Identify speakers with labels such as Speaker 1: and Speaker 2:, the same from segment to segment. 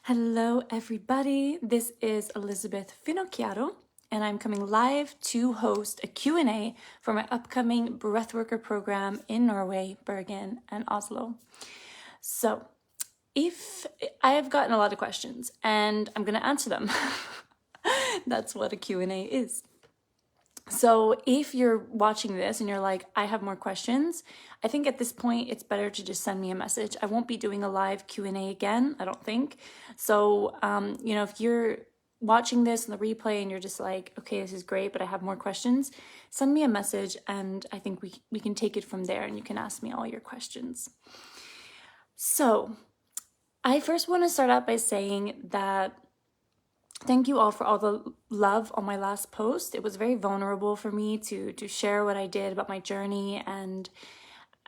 Speaker 1: Hello, everybody. This is Elizabeth Finocchiaro, and I'm coming live to host a Q&A for my upcoming Breathworker program in Norway, Bergen, and Oslo. So, if I have gotten a lot of questions, and I'm going to answer them. That's what a Q&A is. So if you're watching this and you're like, I have more questions, I think at this point it's better to just send me a message. I won't be doing a live Q&A again, I don't think. So, if you're watching this in the replay and you're just like, okay, this is great, but I have more questions, send me a message and I think we can take it from there and you can ask me all your questions. So I first want to start out by saying that thank you all for all the love on my last post. It was very vulnerable for me to share what I did about my journey and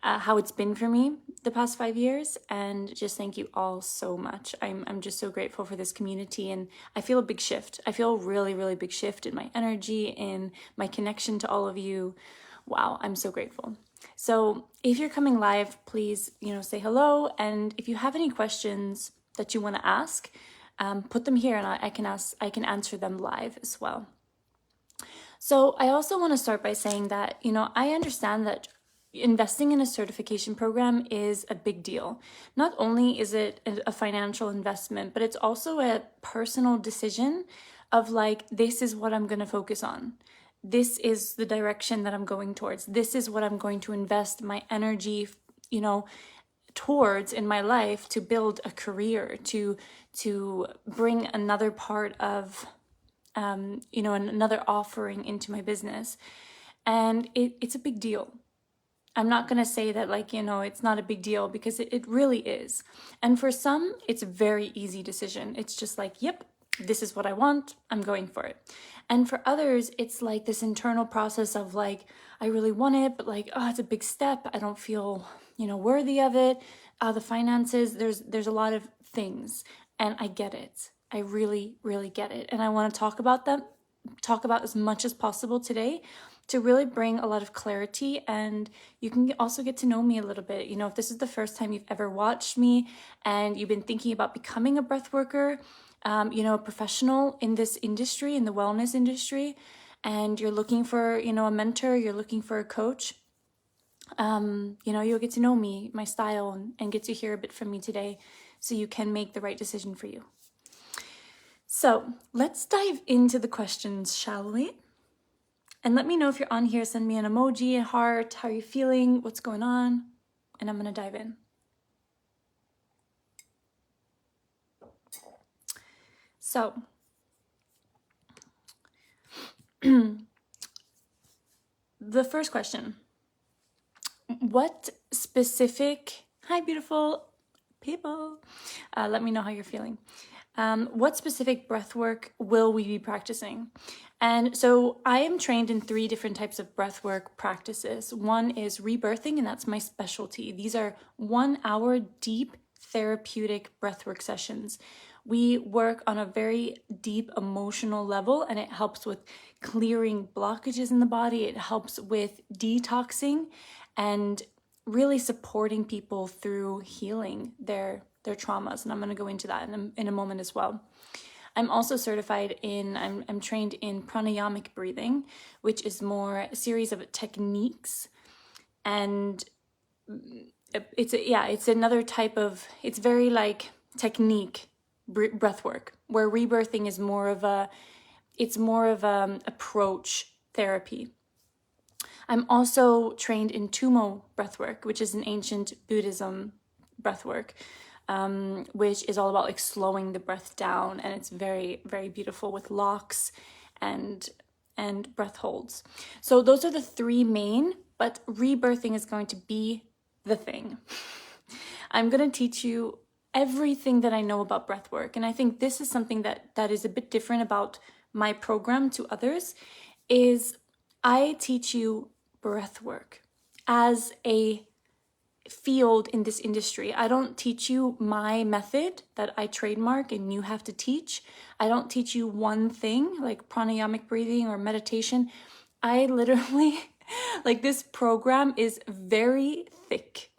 Speaker 1: how it's been for me the past 5 years. And just thank you all so much. I'm just so grateful for this community, and I feel a big shift. I feel a really, really big shift in my energy, in my connection to all of you. Wow, I'm so grateful. So if you're coming live, please, say hello. And if you have any questions that you want to ask, put them here and I can answer them live as well. So I also want to start by saying that, I understand that investing in a certification program is a big deal. Not only is it a financial investment, but it's also a personal decision of like, this is what I'm going to focus on. This is the direction that I'm going towards. This is what I'm going to invest my energy, towards in my life to build a career, to bring another part of, another offering into my business. And it's a big deal. I'm not going to say that it's not a big deal, because it really is. And for some, it's a very easy decision. It's just like, yep, this is what I want. I'm going for it. And for others, it's like this internal process of like, I really want it, but it's a big step. I don't feel, worthy of it. The finances, there's a lot of things, and I get it. I really, really get it. And I want to talk about as much as possible today to really bring a lot of clarity, and you can also get to know me a little bit. If this is the first time you've ever watched me and you've been thinking about becoming a breath worker, a professional in this industry, in the wellness industry, and you're looking for, a mentor, you're looking for a coach, you'll get to know me, my style, and get to hear a bit from me today so you can make the right decision for you. So let's dive into the questions, shall we? And let me know if you're on here. Send me an emoji, a heart, how are you feeling, what's going on, and I'm going to dive in. So, the first question, what specific, hi beautiful people, let me know how you're feeling. What specific breath work will we be practicing? And so I am trained in 3 different types of breath work practices. One is rebirthing, and that's my specialty. These are 1-hour deep therapeutic breathwork sessions. We work on a very deep emotional level, and it helps with clearing blockages in the body. It helps with detoxing and really supporting people through healing their traumas. And I'm going to go into that in a moment as well. I'm also I'm trained in pranayamic breathing, which is more a series of techniques. And it's another type of, it's very like technique breath work, where rebirthing is more of approach therapy. I'm also trained in Tumo breathwork, which is an ancient Buddhism breathwork, which is all about like slowing the breath down, and it's very, very beautiful with locks and breath holds. So those are the 3 main, but rebirthing is going to be the thing. I'm going to teach you everything that I know about breath work, and I think this is something that is a bit different about my program to others, is I teach you breath work as a field in this industry. I don't teach you my method that I trademark and you have to teach. I don't teach you one thing like pranayamic breathing or meditation. I literally, this program is very thick.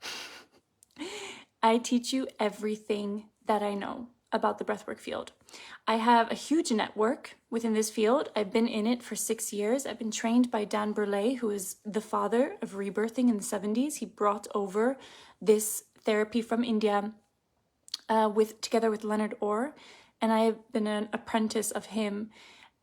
Speaker 1: I teach you everything that I know. about the breathwork field. I have a huge network within this field. I've been in it for 6 years. I've been trained by Dan Burley, who is the father of rebirthing in the 70s. He brought over this therapy from India together with Leonard Orr, and I have been an apprentice of him.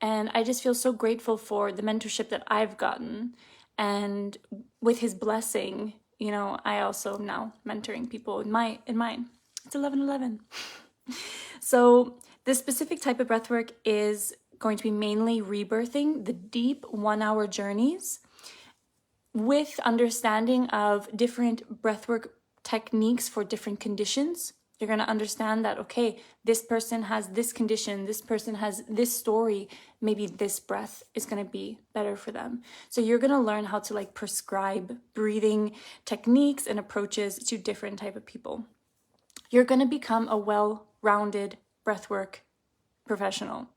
Speaker 1: And I just feel so grateful for the mentorship that I've gotten. And with his blessing, you know, I also am now mentoring people in mine. It's 11:11. So this specific type of breathwork is going to be mainly rebirthing, the deep 1-hour journeys with understanding of different breathwork techniques for different conditions. You're going to understand that, okay, this person has this condition, this person has this story, maybe this breath is going to be better for them. So you're going to learn how to like prescribe breathing techniques and approaches to different type of people. You're going to become a well-rounded breathwork professional.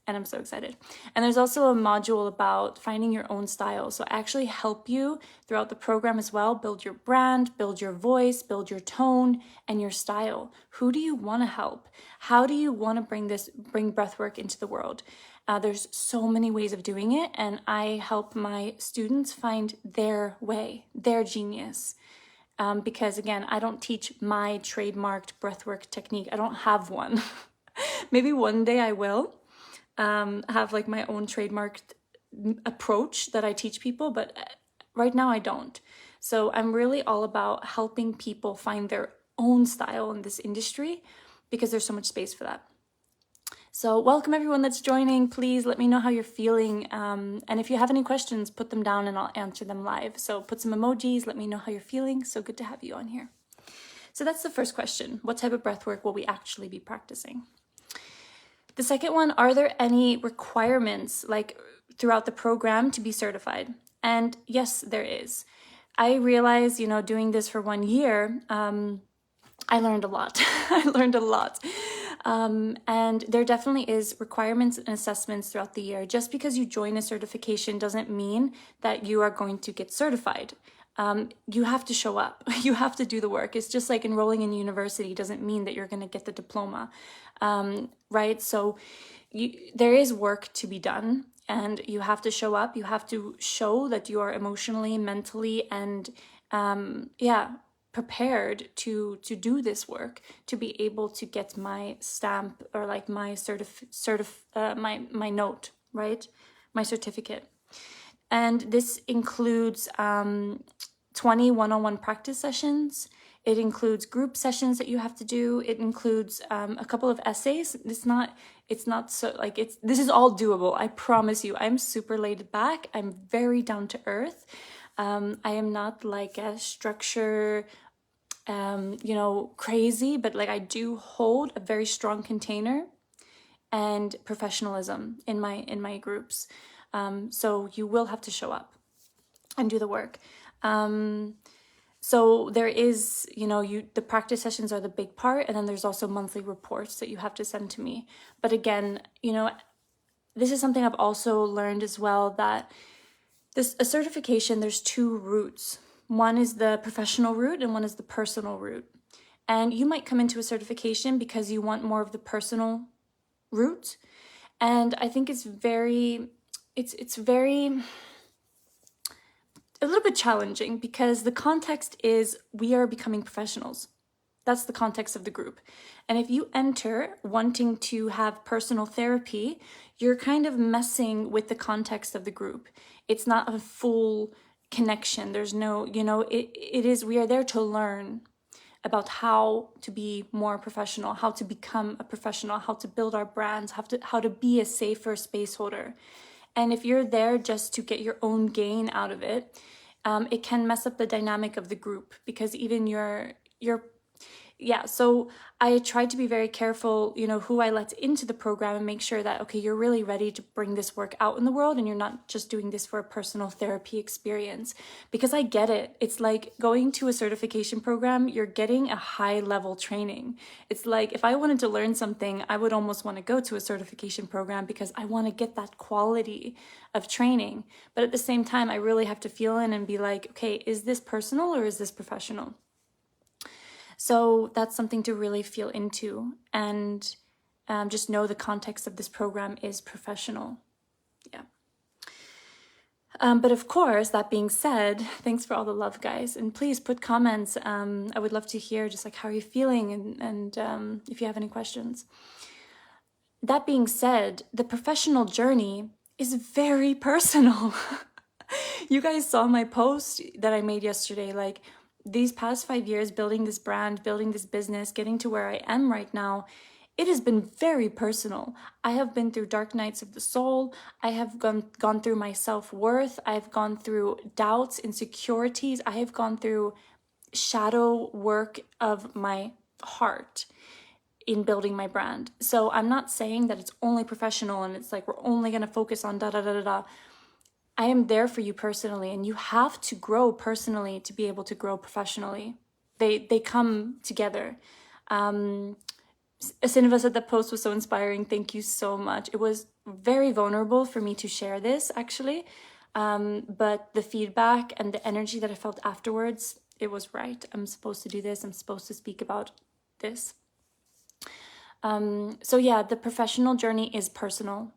Speaker 1: And I'm so excited. And there's also a module about finding your own style. So I actually help you throughout the program as well, build your brand, build your voice, build your tone and your style. Who do you want to help? How do you want to bring breathwork into the world? There's so many ways of doing it. And I help my students find their way, their genius. Because again, I don't teach my trademarked breathwork technique. I don't have one. Maybe one day I will. Have like my own trademarked approach that I teach people, but right now I don't. So I'm really all about helping people find their own style in this industry because there's so much space for that. So welcome everyone that's joining. Please let me know how you're feeling. And if you have any questions, put them down and I'll answer them live. So put some emojis, let me know how you're feeling. So good to have you on here. So that's the first question. What type of breath work will we actually be practicing? The second one, are there any requirements like throughout the program to be certified? And yes, there is. I realized, you know, doing this for 1 year, I learned a lot. I learned a lot. And there definitely is requirements and assessments throughout the year. Just because you join a certification doesn't mean that you are going to get certified. You have to show up. You have to do the work. It's just like enrolling in university doesn't mean that you're going to get the diploma, right? So there is work to be done and you have to show up. You have to show that you are emotionally, mentally, and prepared to do this work, to be able to get my stamp or like my my note, right? My certificate. And this includes 20 one-on-one practice sessions. It includes group sessions that you have to do. It includes a couple of essays. It's not so like this is all doable. I promise you. I'm super laid back. I'm very down to earth. I am not like a structure, crazy, but like I do hold a very strong container and professionalism in my groups. So you will have to show up and do the work. So there is, the practice sessions are the big part, and then there's also monthly reports that you have to send to me. But again, this is something I've also learned as well, that a certification, there's 2 routes. One is the professional route and one is the personal route. And you might come into a certification because you want more of the personal route. And I think it's very a little bit challenging because the context is we are becoming professionals. That's the context of the group. And if you enter wanting to have personal therapy, you're kind of messing with the context of the group. It's not a full connection. There's no, we are there to learn about how to be more professional, how to become a professional, how to build our brands, how to be a safer space holder. And if you're there just to get your own gain out of it, it can mess up the dynamic of the group because even so I try to be very careful, who I let into the program and make sure that, okay, you're really ready to bring this work out in the world and you're not just doing this for a personal therapy experience. Because I get it. It's like going to a certification program, you're getting a high level training. It's like if I wanted to learn something, I would almost want to go to a certification program because I want to get that quality of training. But at the same time, I really have to feel in and be like, okay, is this personal or is this professional? So that's something to really feel into, and just know the context of this program is professional. Yeah. But of course, that being said, thanks for all the love, guys. And please put comments. I would love to hear just like how you're feeling and if you have any questions. That being said, the professional journey is very personal. You guys saw my post that I made yesterday. Like, these past 5 years, building this brand, building this business, getting to where I am right now, it has been very personal. I have been through dark nights of the soul. I have gone through my self-worth. I've gone through doubts, insecurities. I have gone through shadow work of my heart in building my brand. So I'm not saying that it's only professional and it's like we're only going to focus on da da da da da. I am there for you personally, and you have to grow personally to be able to grow professionally. They come together. Sineva said that post was so inspiring. Thank you so much. It was very vulnerable for me to share this, actually. But the feedback and the energy that I felt afterwards, it was right. I'm supposed to do this. I'm supposed to speak about this. So yeah, the professional journey is personal,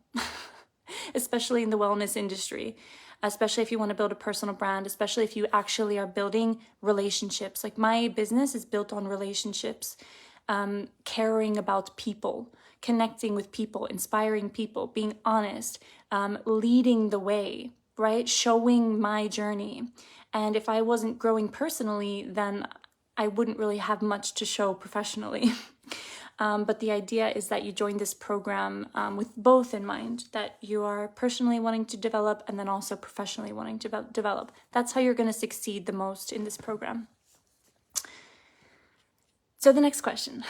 Speaker 1: especially in the wellness industry, especially if you want to build a personal brand, especially if you actually are building relationships. Like, my business is built on relationships. Caring about people, connecting with people, inspiring people, being honest, leading the way, right? Showing my journey. And if I wasn't growing personally, then I wouldn't really have much to show professionally. But the idea is that you join this program with both in mind, that you are personally wanting to develop and then also professionally wanting to develop. That's how you're going to succeed the most in this program. So the next question,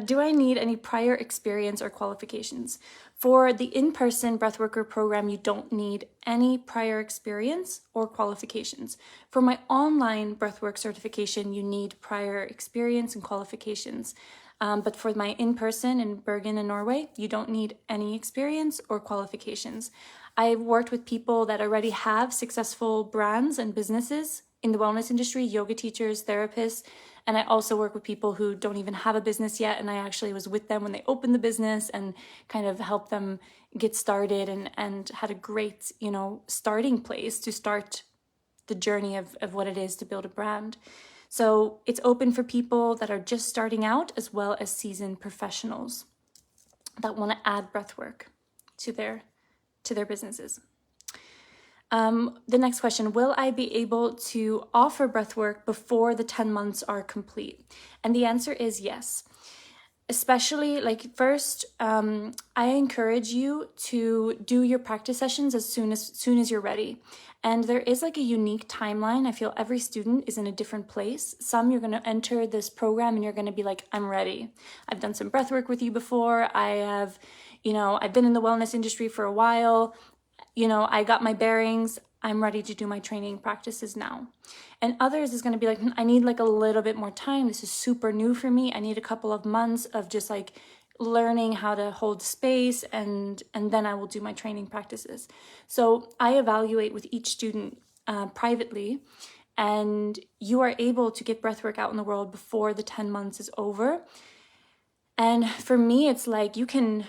Speaker 1: do I need any prior experience or qualifications? For the in-person Breathworker program, you don't need any prior experience or qualifications. For my online Breathwork certification, you need prior experience and qualifications. But for my in-person in Bergen in Norway, you don't need any experience or qualifications. I've worked with people that already have successful brands and businesses in the wellness industry, yoga teachers, therapists, and I also work with people who don't even have a business yet, and I actually was with them when they opened the business and kind of helped them get started and had a great, starting place to start the journey of what it is to build a brand. So it's open for people that are just starting out, as well as seasoned professionals that want to add breathwork to their businesses. The next question, will I be able to offer breathwork before the 10 months are complete? And the answer is yes. Especially, first, I encourage you to do your practice sessions as soon as you're ready. And there is a unique timeline. I feel every student is in a different place. Some, you're going to enter this program and you're going to be like, I'm ready. I've done some breathwork with you before. I have, I've been in the wellness industry for a while. I got my bearings. I'm ready to do my training practices now. And others is going to be like, I need a little bit more time. This is super new for me. I need a couple of months of just learning how to hold space, and then I will do my training practices. So I evaluate with each student privately, and you are able to get breathwork out in the world before the 10 months is over. And for me, it's you can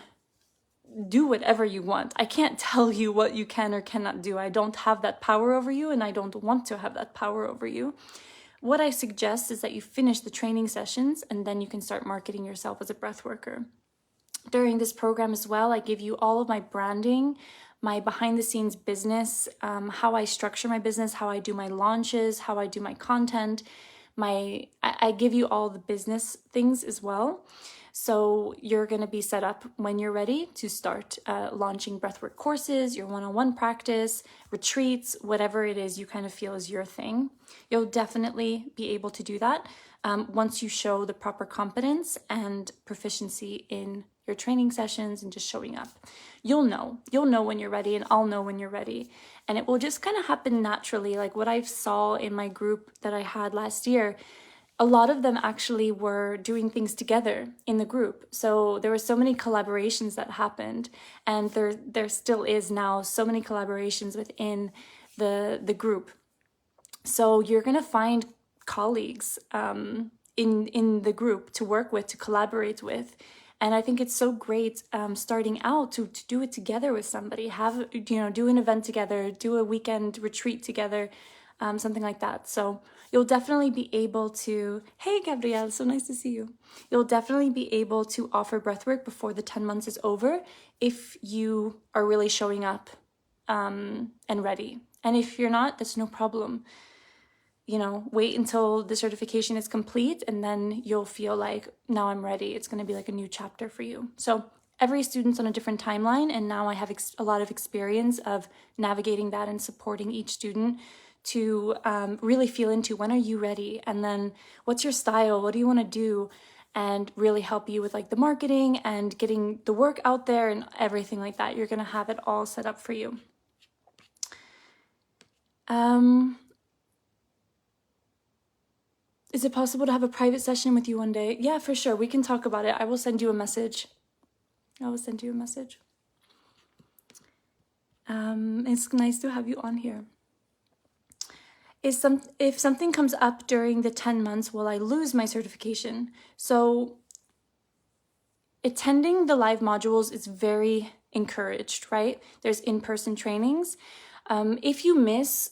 Speaker 1: do whatever you want. I can't tell you what you can or cannot do. I don't have that power over you, and I don't want to have that power over you. What I suggest is that you finish the training sessions, and then you can start marketing yourself as a breathworker. During this program as well, I give you all of my branding, my behind the scenes business, how I structure my business, how I do my launches, how I do my content. I give you all the business things as well. So you're going to be set up when you're ready to start launching breathwork courses, your one-on-one practice, retreats, whatever it is you kind of feel is your thing. You'll definitely be able to do that once you show the proper competence and proficiency in your training sessions and just showing up. You'll know when you're ready, and I'll know when you're ready. And it will just kind of happen naturally. Like what I saw in my group that I had last year, a lot of them actually were doing things together in the group. So there were so many collaborations that happened, and there still is now so many collaborations within the group. So you're going to find colleagues in the group to work with, to collaborate with. And I think it's so great starting out to do it together with somebody, have, do an event together, do a weekend retreat together, something like that. So you'll definitely be able to, hey Gabrielle, so nice to see you. You'll definitely be able to offer breathwork before the 10 months is over if you are really showing up and ready. And if you're not, that's no problem. Wait until the certification is complete, and then you'll feel like, now I'm ready. It's going to be like a new chapter for you. So every student's on a different timeline, and now I have a lot of experience of navigating that and supporting each student to really feel into, when are you ready? And then what's your style? What do you want to do? And really help you with like the marketing and getting the work out there and everything like that. You're going to have it all set up for you. Is it possible to have a private session with you one day? Yeah, for sure. We can talk about it. I will send you a message. It's nice to have you on here. If something comes up during the 10 months, will I lose my certification? So attending the live modules is very encouraged, right? There's in-person trainings. If you miss,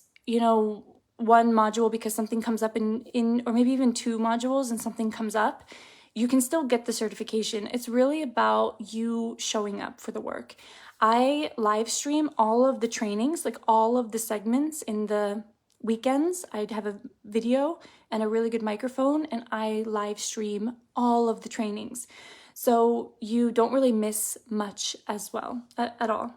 Speaker 1: one module because something comes up in or maybe even 2 modules and something comes up, you can still get the certification. It's really about you showing up for the work. I live stream all of the trainings, like all of the segments in the weekends. I'd have a video and a really good microphone, and I live stream all of the trainings. So you don't really miss much as well, at all.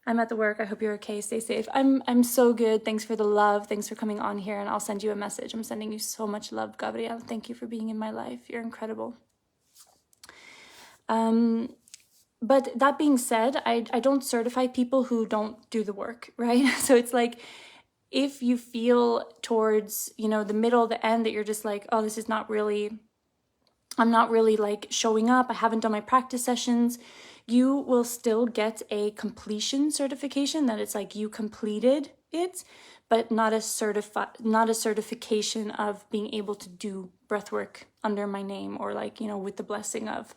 Speaker 1: I'm at the work. I hope you're okay. Stay safe. I'm so good. Thanks for the love. Thanks for coming on here, and I'll send you a message. I'm sending you so much love, Gabrielle. Thank you for being in my life. You're incredible. But that being said, I don't certify people who don't do the work, right? So it's like, if you feel towards, the middle, the end, that you're just like, oh, this is not really, I'm not really like showing up, I haven't done my practice sessions, you will still get a completion certification, that it's like you completed it, but not a certification of being able to do breathwork under my name, or like, with the blessing of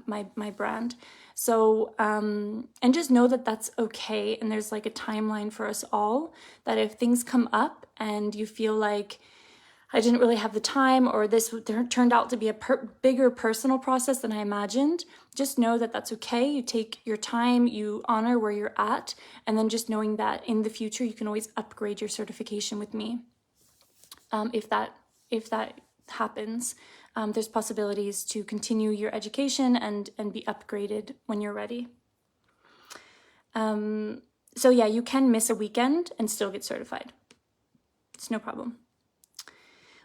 Speaker 1: my brand. So, and just know that that's okay. And there's like a timeline for us all, that if things come up and you feel like, I didn't really have the time, or this turned out to be a bigger personal process than I imagined, just know that that's okay. You take your time, you honor where you're at, and then just knowing that in the future you can always upgrade your certification with me. If that happens, there's possibilities to continue your education and be upgraded when you're ready. So yeah, you can miss a weekend and still get certified. It's no problem.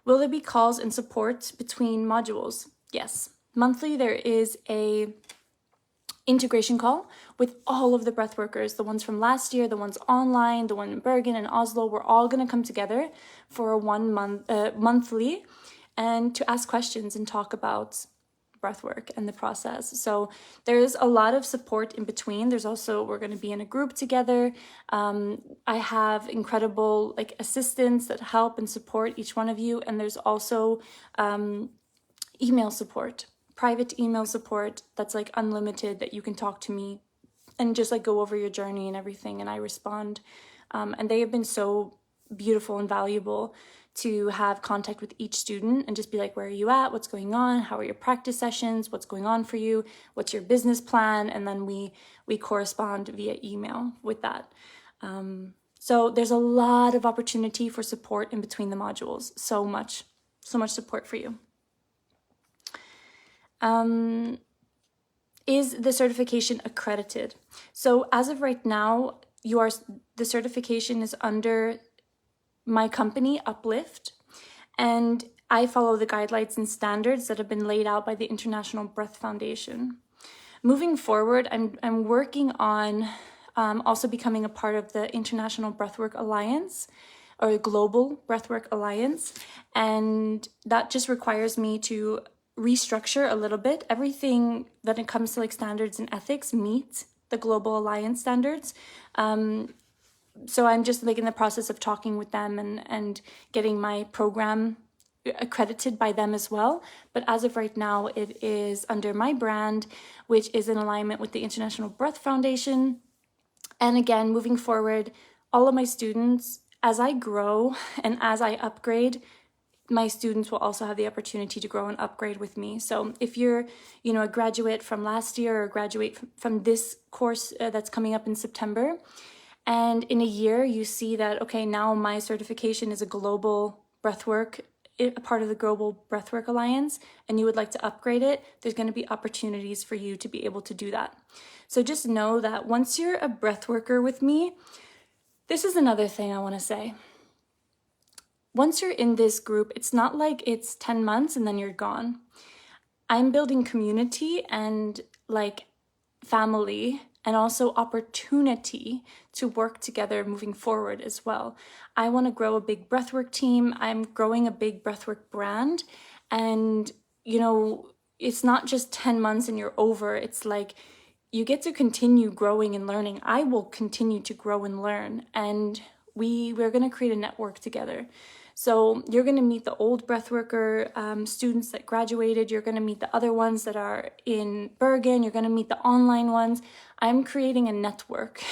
Speaker 1: Will there be calls and support between modules? Yes. Monthly, there is a integration call with all of the breathworkers, the ones from last year, the ones online, the one in Bergen and Oslo. We're all going to come together for a monthly, and to ask questions and talk about breathwork and the process. So there's a lot of support in between. There's also, we're going to be in a group together. I have incredible assistants that help and support each one of you. And there's also email support, private email support that's unlimited, that you can talk to me and just go over your journey and everything. And I respond. And they have been so beautiful and valuable to have contact with each student and just be like, where are you at? What's going on? How are your practice sessions? What's going on for you? What's your business plan? And then we correspond via email with that. So there's a lot of opportunity for support in between the modules. So much support for you. Is the certification accredited? So as of right now, the certification is under my company, Uplift, and I follow the guidelines and standards that have been laid out by the International Breath Foundation. Moving forward, I'm working on also becoming a part of the International Breathwork Alliance, or Global Breathwork Alliance, and that just requires me to restructure a little bit. Everything that it comes to standards and ethics meet the Global Alliance standards. So I'm just in the process of talking with them and getting my program accredited by them as well. But as of right now, it is under my brand, which is in alignment with the International Breath Foundation. And again, moving forward, all of my students, as I grow and as I upgrade, my students will also have the opportunity to grow and upgrade with me. So if you're, a graduate from last year or graduate from this course that's coming up in September, and in a year you see that, okay, now my certification is a global breathwork, a part of the Global Breathwork Alliance, and you would like to upgrade it, there's going to be opportunities for you to be able to do that. So just know that once you're a breathworker with me, this is another thing I want to say. Once you're in this group, it's not like it's 10 months and then you're gone. I'm building community and like family and also opportunity to work together moving forward as well. I want to grow a big breathwork team. I'm growing a big breathwork brand. And, it's not just 10 months and you're over. It's like you get to continue growing and learning. I will continue to grow and learn. And we're going to create a network together. So you're going to meet the old breathworker students that graduated. You're going to meet the other ones that are in Bergen. You're going to meet the online ones. I'm creating a network.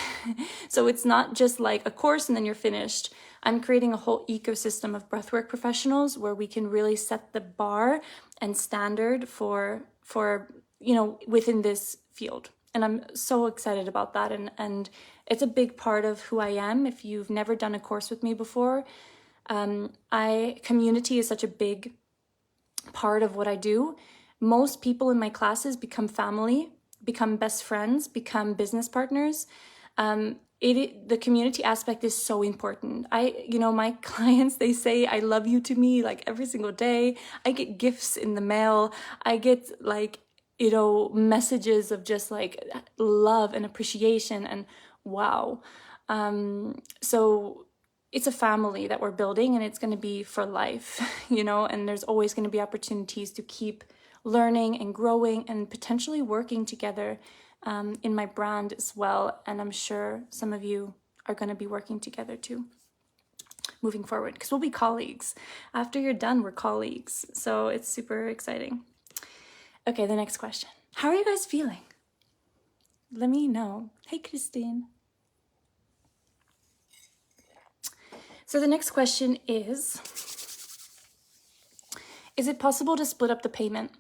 Speaker 1: So it's not just like a course and then you're finished. I'm creating a whole ecosystem of breathwork professionals where we can really set the bar and standard for within this field. And I'm so excited about that. And it's a big part of who I am. If you've never done a course with me before, community is such a big part of what I do. Most people in my classes become family, become best friends, become business partners. The community aspect is so important. My clients, they say I love you to me like every single day. I get gifts in the mail. I get messages of just like love and appreciation and wow. So it's a family that we're building and it's going to be for life, and there's always going to be opportunities to keep learning and growing and potentially working together in my brand as well. And I'm sure some of you are going to be working together too, moving forward, because we'll be colleagues. After you're done, we're colleagues. So it's super exciting. Okay, the next question. How are you guys feeling? Let me know. Hey, Christine. So the next question is it possible to split up the payment?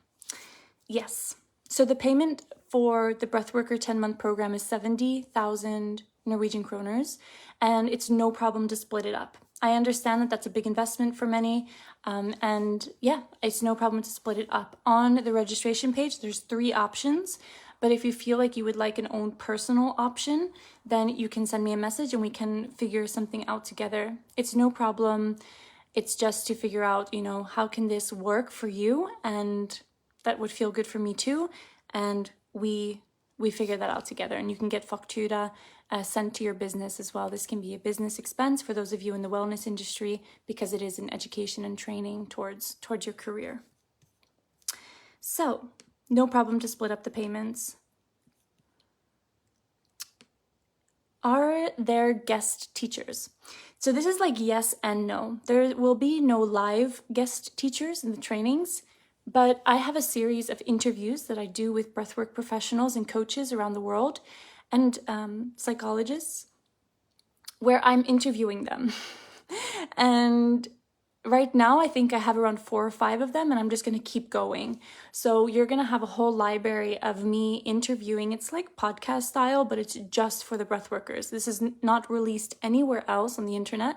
Speaker 1: Yes. So the payment for the Breathworker 10-month program is 70,000 Norwegian kroners, and it's no problem to split it up. I understand that that's a big investment for many, and yeah, it's no problem to split it up. On the registration page, there's 3 options, but if you feel like you would like an own personal option, then you can send me a message and we can figure something out together. It's no problem. It's just to figure out, how can this work for you, and that would feel good for me too, and we figure that out together. And you can get faktura sent to your business as well. This can be a business expense for those of you in the wellness industry because it is an education and training towards your career. So no problem to split up the payments. Are there guest teachers? So this is like yes and no. There will be no live guest teachers in the trainings, but I have a series of interviews that I do with breathwork professionals and coaches around the world and psychologists where I'm interviewing them. And right now, I think I have around 4 or 5 of them, and I'm just going to keep going. So you're going to have a whole library of me interviewing. It's like podcast style, but it's just for the breathworkers. This is not released anywhere else on the internet.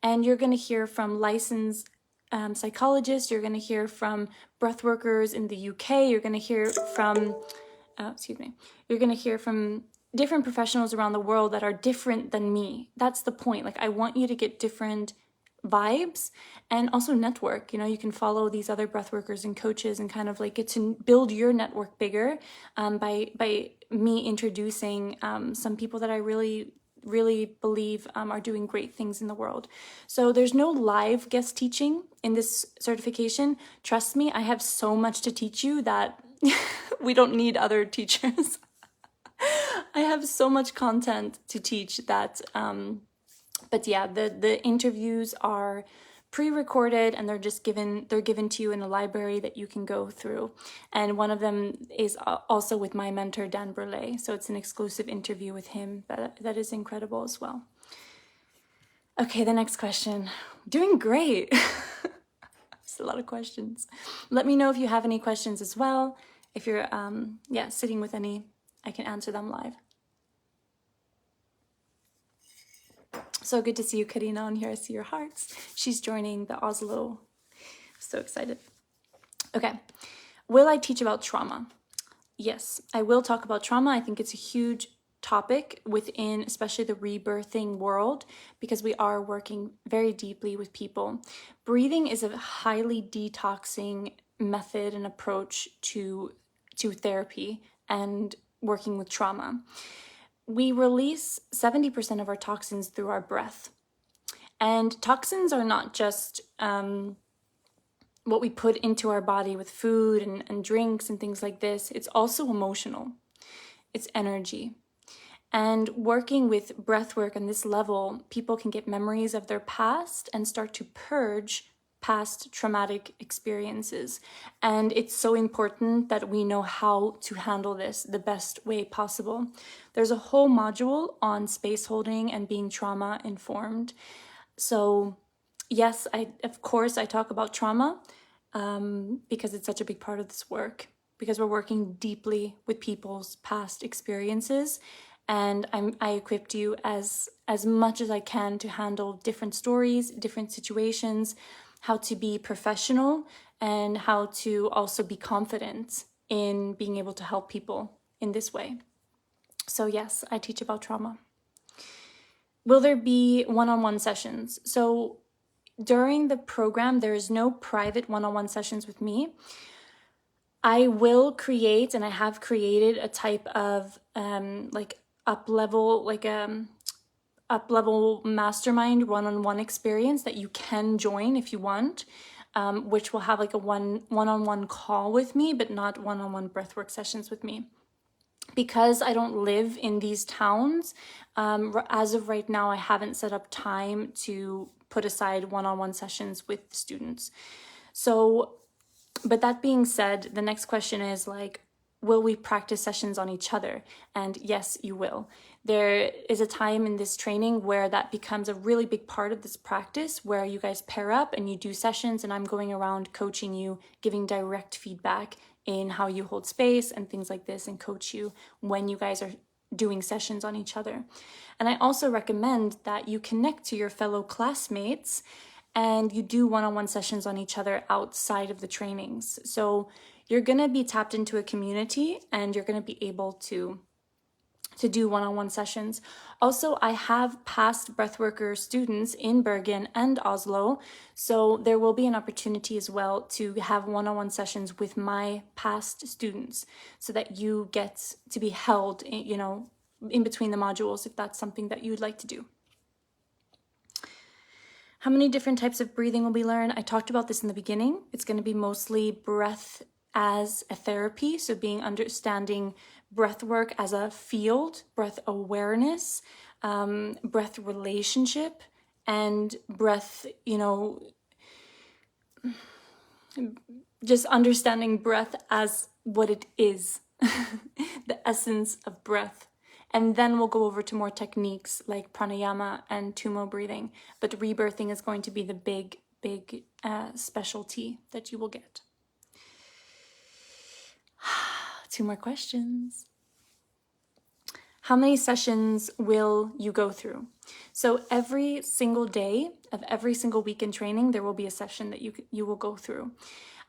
Speaker 1: And you're going to hear from licensed psychologists. You're going to hear from breathworkers in the UK. You're going to hear from, You're going to hear from different professionals around the world that are different than me. That's the point. Like, I want you to get different vibes and also network. You can follow these other breathworkers and coaches and kind of like get to build your network bigger by me introducing some people that I really believe are doing great things in the world. So there's no live guest teaching in this certification. Trust me, I have so much to teach you that we don't need other teachers. I have so much content to teach that but yeah, the interviews are pre-recorded, and they're given to you in a library that you can go through. And one of them is also with my mentor, Dan Burley. So it's an exclusive interview with him that is incredible as well. Okay, the next question. Doing great. It's a lot of questions. Let me know if you have any questions as well. If you're sitting with any, I can answer them live. So good to see you, Karina, on here. I see your hearts. She's joining the Oslo. So excited. Okay. Will I teach about trauma? Yes, I will talk about trauma. I think it's a huge topic within especially the rebirthing world, because we are working very deeply with people. Breathing is a highly detoxing method and approach to therapy and working with trauma. We release 70% of our toxins through our breath. And toxins are not just what we put into our body with food and drinks and things like this. It's also emotional. It's energy. And working with breathwork on this level, people can get memories of their past and start to purge past traumatic experiences. And it's so important that we know how to handle this the best way possible. There's a whole module on space holding and being trauma informed. So yes, of course I talk about trauma because it's such a big part of this work, because we're working deeply with people's past experiences. And I equipped you as much as I can to handle different stories, different situations, how to be professional, and how to also be confident in being able to help people in this way. So yes, I teach about trauma. Will there be one-on-one sessions? So during the program, there is no private one-on-one sessions with me. I will create, and I have created, a type of up-level mastermind one-on-one experience that you can join if you want, which will have like a one-on-one call with me, but not one-on-one breathwork sessions with me. Because I don't live in these towns, as of right now, I haven't set up time to put aside one-on-one sessions with the students. So, but that being said, the next question is like, will we practice sessions on each other? And yes, you will. There is a time in this training where that becomes a really big part of this practice, where you guys pair up and you do sessions, and I'm going around coaching you, giving direct feedback in how you hold space and things like this, and coach you when you guys are doing sessions on each other. And I also recommend that you connect to your fellow classmates and you do one-on-one sessions on each other outside of the trainings. So you're going to be tapped into a community, and you're going to be able to do one-on-one sessions. Also, I have past breathworker students in Bergen and Oslo, so there will be an opportunity as well to have one-on-one sessions with my past students, so that you get to be held, in between the modules, if that's something that you'd like to do. How many different types of breathing will we learn? I talked about this in the beginning. It's going to be mostly breath as a therapy, so understanding breath work as a field, breath awareness, breath relationship, and breath, just understanding breath as what it is, the essence of breath. And then we'll go over to more techniques like pranayama and tumo breathing. But rebirthing is going to be the big specialty that you will get. 2 more questions. How many sessions will you go through? So every single day of every single week in training, there will be a session that you will go through.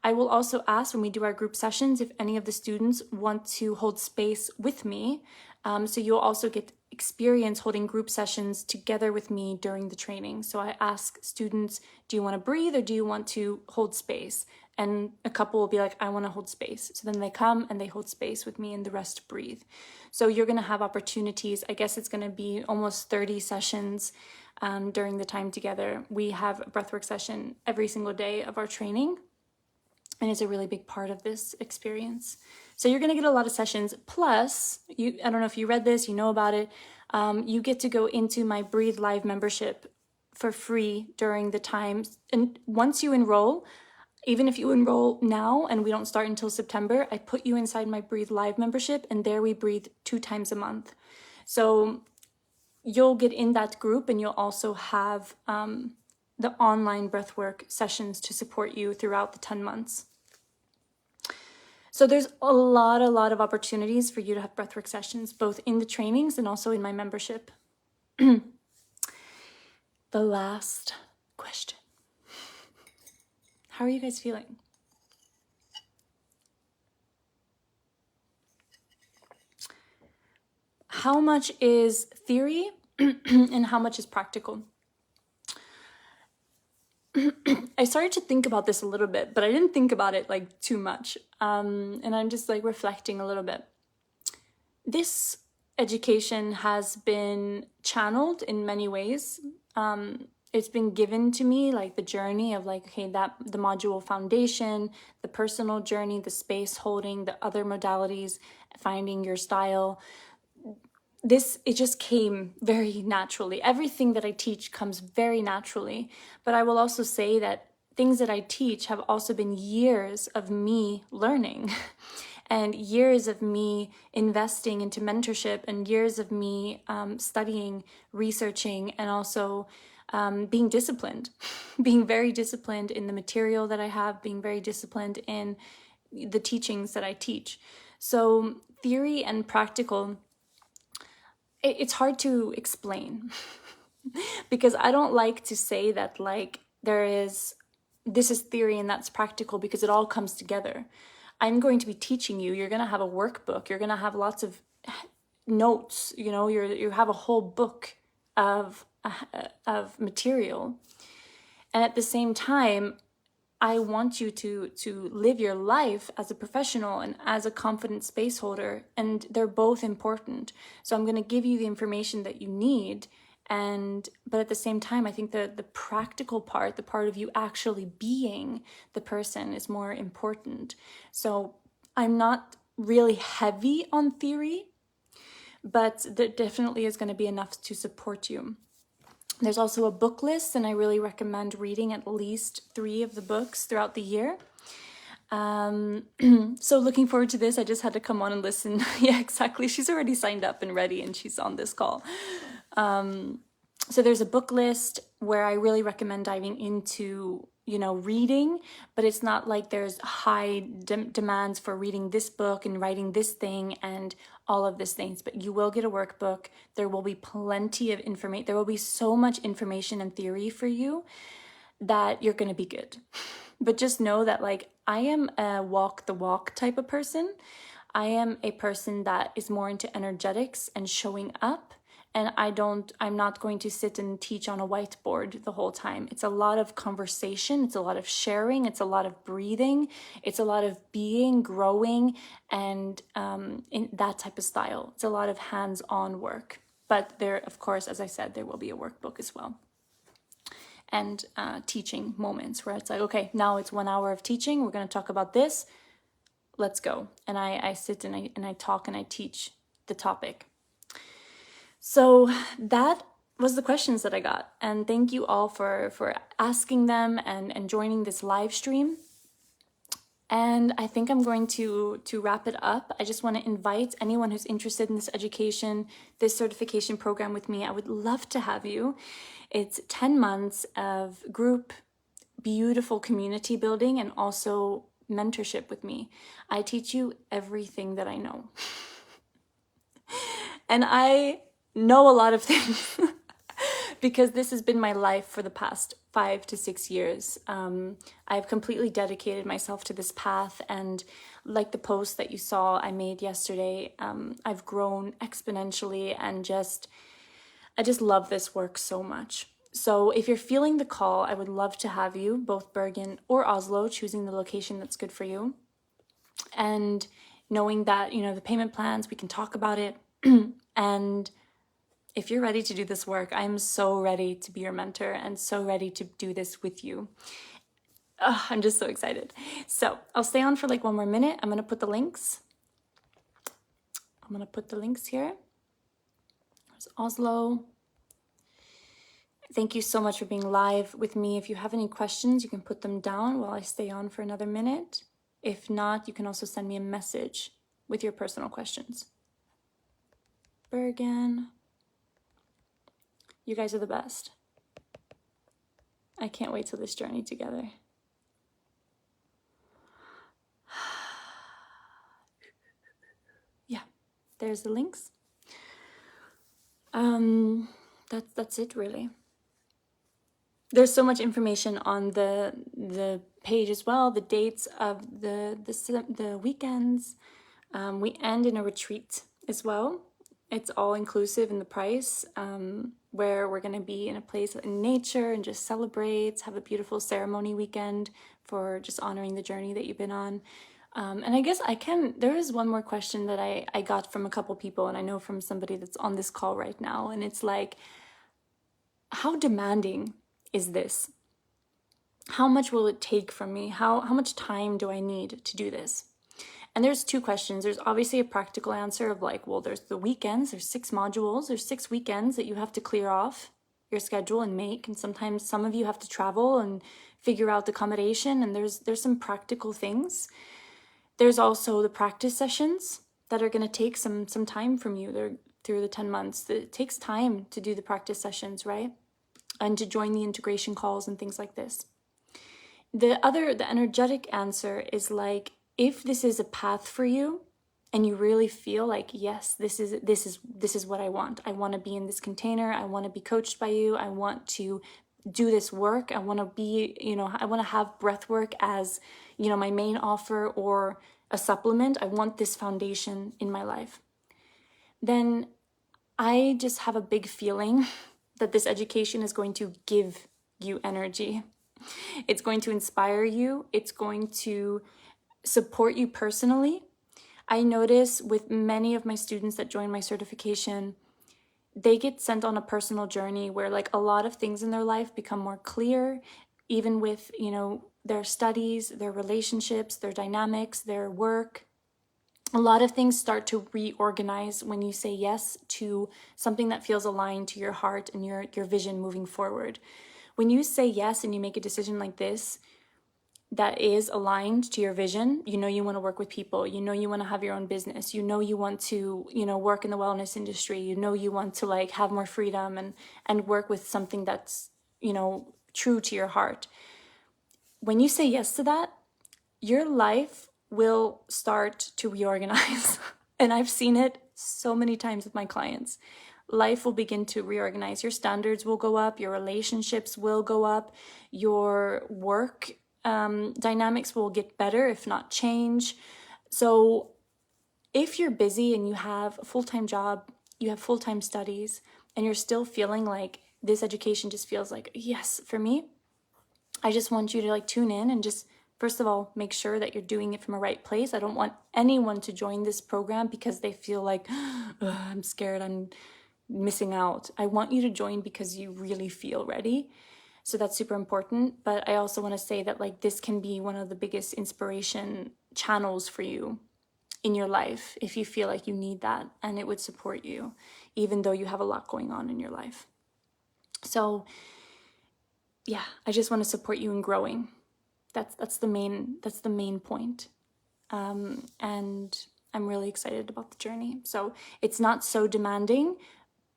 Speaker 1: I will also ask when we do our group sessions if any of the students want to hold space with me. So you'll also get experience holding group sessions together with me during the training. So I ask students, do you want to breathe or do you want to hold space? And a couple will be like, I want to hold space. So then they come and they hold space with me and the rest breathe. So you're going to have opportunities. I guess it's going to be almost 30 sessions during the time together. We have a breathwork session every single day of our training. And it's a really big part of this experience. So you're going to get a lot of sessions. Plus, I don't know if you read this, you know about it. You get to go into my Breathe Live membership for free during the times. And once you enroll, even if you enroll now and we don't start until September, I put you inside my Breathe Live membership, and there we breathe 2 times a month. So you'll get in that group, and you'll also have the online breathwork sessions to support you throughout the 10 months. So there's a lot of opportunities for you to have breathwork sessions, both in the trainings and also in my membership. The last question. How are you guys feeling? How much is theory and how much is practical? I started to think about this a little bit, but I didn't think about it like too much. And I'm just like reflecting a little bit. This education has been channeled in many ways. It's been given to me, like the journey of like, okay, that the module foundation, the personal journey, the space holding, the other modalities, finding your style. It just came very naturally. Everything that I teach comes very naturally. But I will also say that things that I teach have also been years of me learning and years of me investing into mentorship and years of me studying, researching, and also being disciplined, being very disciplined in the material that I have, being very disciplined in the teachings that I teach. So theory and practical, it's hard to explain because I don't like to say that like this is theory and that's practical, because it all comes together. I'm going to be teaching you. You're going to have a workbook. You're going to have lots of notes. You know, you have a whole book of material. And at the same time, I want you to live your life as a professional and as a confident space holder, and they're both important. So I'm going to give you the information that you need, but at the same time, I think the practical part, the part of you actually being the person, is more important. So I'm not really heavy on theory, but there definitely is going to be enough to support you. There's also a book list, and I really recommend reading at least 3 of the books throughout the year. So looking forward to this. I just had to come on and listen. Yeah, exactly. She's already signed up and ready, and she's on this call. So there's a book list where I really recommend diving into, reading, but it's not like there's high demands for reading this book and writing this thing and all of these things, but you will get a workbook. There will be plenty of information. There will be so much information and theory for you that you're going to be good. But just know that like I am a walk the walk type of person. I am a person that is more into energetics and showing up. And I'm not going to sit and teach on a whiteboard the whole time. It's a lot of conversation. It's a lot of sharing. It's a lot of breathing. It's a lot of being, growing, and in that type of style. It's a lot of hands-on work. But there, of course, as I said, there will be a workbook as well. And teaching moments where it's like, okay, now it's 1 hour of teaching. We're going to talk about this. Let's go. And I sit and I talk and I teach the topic. So that was the questions that I got. And thank you all for asking them and joining this live stream. And I think I'm going to wrap it up. I just want to invite anyone who's interested in this education, this certification program with me. I would love to have you. It's 10 months of group, beautiful community building, and also mentorship with me. I teach you everything that I know. And I know a lot of things because this has been my life for the past 5 to 6 years. I've completely dedicated myself to this path, and like the post that you saw I made yesterday, I've grown exponentially, and I just love this work so much. So if you're feeling the call, I would love to have you, both Bergen or Oslo, choosing the location that's good for you. And knowing that, the payment plans, we can talk about it. And if you're ready to do this work, I'm so ready to be your mentor and so ready to do this with you. I'm just so excited. So I'll stay on for like 1 more minute. I'm going to put the links. Here. There's Oslo. Thank you so much for being live with me. If you have any questions, you can put them down while I stay on for another minute. If not, you can also send me a message with your personal questions. Bergen. You guys are the best. I can't wait till this journey together. Yeah, there's the links. That's it really. There's so much information on the page as well, the dates of the weekends. We end in a retreat as well. It's all inclusive in the price, where we're going to be in a place in nature and just celebrate, have a beautiful ceremony weekend for just honoring the journey that you've been on. And I guess there is one more question that I got from a couple people, and I know from somebody that's on this call right now, and it's like, how demanding is this? How much will it take from me? How much time do I need to do this? And there's two questions. There's obviously a practical answer of like, well, there's the weekends, there's 6 modules, there's 6 weekends that you have to clear off your schedule and make. And sometimes some of you have to travel and figure out the accommodation, and there's some practical things. There's also the practice sessions that are going to take some time from you. They're through the 10 months. It takes time to do the practice sessions, right? And to join the integration calls and things like this. The energetic answer is like, if this is a path for you and you really feel like, yes, this is what I want. I want to be in this container. I want to be coached by you. I want to do this work. I want to be, I want to have breath work as, my main offer or a supplement. I want this foundation in my life. Then I just have a big feeling that this education is going to give you energy. It's going to inspire you. It's going to support you personally. I notice with many of my students that join my certification, they get sent on a personal journey where like a lot of things in their life become more clear, even with, their studies, their relationships, their dynamics, their work. A lot of things start to reorganize when you say yes to something that feels aligned to your heart and your vision moving forward. When you say yes and you make a decision like this that is aligned to your vision, you want to work with people, you want to have your own business, you want to, work in the wellness industry, you want to like have more freedom and work with something that's, true to your heart. When you say yes to that, your life will start to reorganize. And I've seen it so many times with my clients. Life will begin to reorganize. Your standards will go up, your relationships will go up, your work dynamics will get better, if not change. So if you're busy and you have a full-time job, you have full-time studies, and you're still feeling like this education just feels like, yes, for me, I just want you to like tune in and just, first of all, make sure that you're doing it from a right place. I don't want anyone to join this program because they feel like, I'm scared, I'm missing out. I want you to join because you really feel ready. So that's super important. But I also want to say that like this can be one of the biggest inspiration channels for you in your life if you feel like you need that, and it would support you even though you have a lot going on in your life. So yeah, I just want to support you in growing. That's the main point. And I'm really excited about the journey. So it's not so demanding,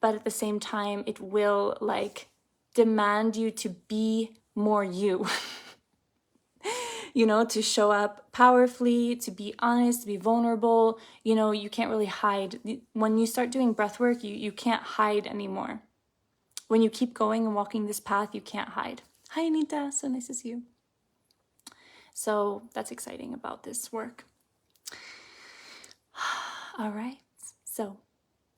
Speaker 1: but at the same time, it will like demand you to be more you, to show up powerfully, to be honest, to be vulnerable. You can't really hide. When you start doing breath work, you can't hide anymore. When you keep going and walking this path, you can't hide. Hi, Anita. So nice to see you. So that's exciting about this work. All right. So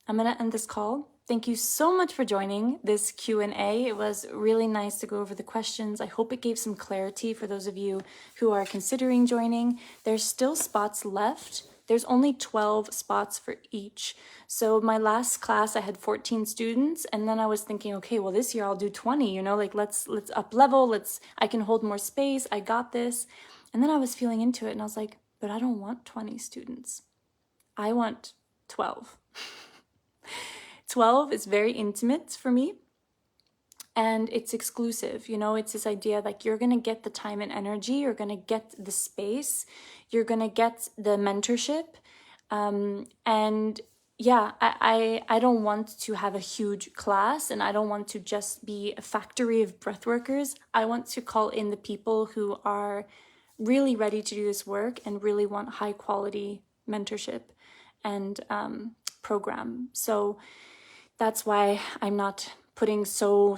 Speaker 1: I'm going to end this call. Thank you so much for joining this Q&A. It was really nice to go over the questions. I hope it gave some clarity for those of you who are considering joining. There's still spots left. There's only 12 spots for each. So my last class, I had 14 students, and then I was thinking, okay, well, this year I'll do 20, like let's up level. I can hold more space. I got this. And then I was feeling into it and I was like, but I don't want 20 students. I want 12. 12 is very intimate for me. and it's exclusive. You know, it's this idea like you're going to get the time and energy, you're going to get the space, you're going to get the mentorship. And yeah, I don't want to have a huge class, and I don't want to just be a factory of breathworkers. I want to call in the people who are really ready to do this work and really want high quality mentorship and program. So that's why I'm not putting so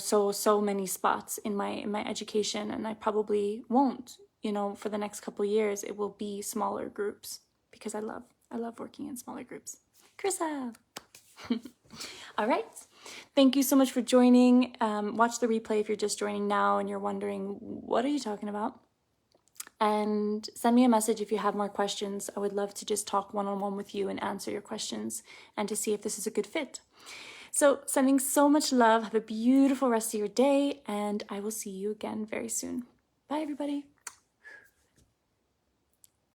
Speaker 1: many spots in my education, and I probably won't, you know, for the next couple of years. It will be smaller groups because I love working in smaller groups. Krissa. All right. Thank you so much for joining. Watch the replay if you're just joining now and you're wondering, what are you talking about? And send me a message if you have more questions. I would love to just talk one-on-one with you and answer your questions and to see if this is a good fit. So sending so much love. Have a beautiful rest of your day, and I will see you again very soon. Bye, everybody.